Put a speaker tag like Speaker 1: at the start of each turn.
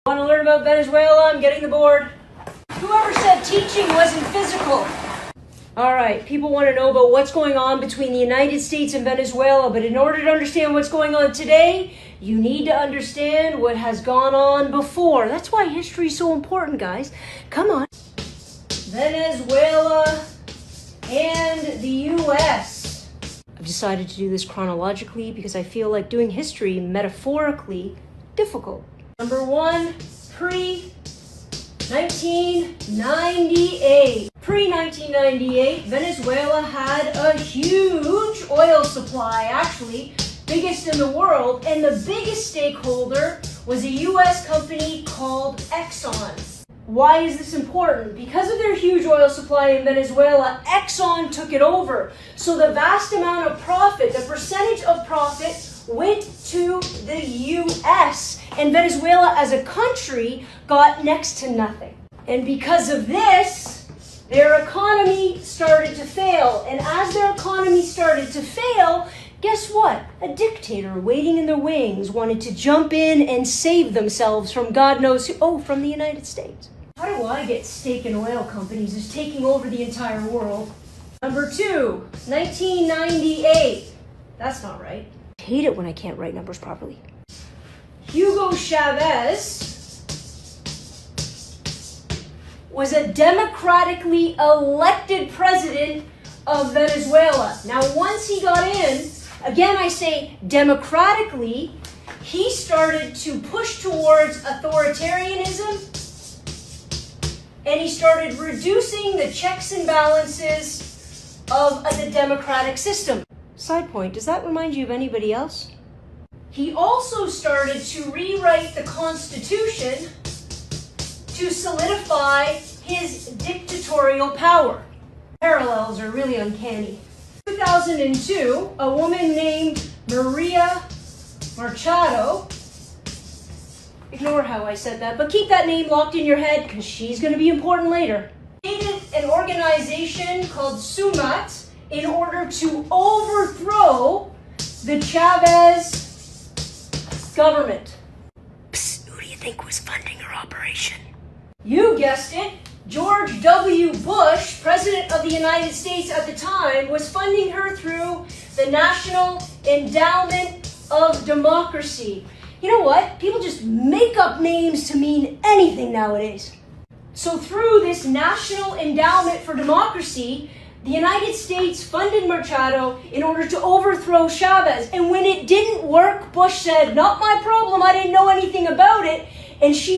Speaker 1: Want to learn about Venezuela? I'm getting the board. Whoever said teaching wasn't physical? All right, people want to know about what's going on between the United States and Venezuela, but in order to understand what's going on today, you need to understand what has gone on before. That's why history is so important, guys. Come on. Venezuela and the U.S. I've decided to do this chronologically because I feel like doing history metaphorically difficult. Number one, pre-1998. Pre-1998, Venezuela had a huge oil supply, actually, biggest in the world, and the biggest stakeholder was a U.S. company called Exxon. Why is this important? Because of their huge oil supply in Venezuela, Exxon took it over. So the vast amount of profit, the percentage of profit, went to the U.S. and Venezuela as a country got next to nothing. And because of this, their economy started to fail. And as their economy started to fail, guess what? A dictator waiting in the wings wanted to jump in and save themselves from God knows who. Oh, from the United States. How do I get steak and oil companies is taking over the entire world? Number two, 1998. That's not right. I hate it when I can't write numbers properly. Hugo Chavez was a democratically elected president of Venezuela. Now, once he got in, again I say democratically, he started to push towards authoritarianism, and he started reducing the checks and balances of the democratic system. Side point, does that remind you of anybody else? He also started to rewrite the Constitution to solidify his dictatorial power. Parallels are really uncanny. In 2002, a woman named Maria Machado, ignore how I said that, but keep that name locked in your head because she's going to be important later, created an organization called SUMAT in order to overthrow the Chavez government. Psst, who do you think was funding her operation? You guessed it. George W. Bush, President of the United States at the time, was funding her through the National Endowment of Democracy. You know what? People just make up names to mean anything nowadays. So through this National Endowment for Democracy, the United States funded Machado in order to overthrow Chavez. And when it didn't work, Bush said, "Not my problem, I didn't know anything about it." And she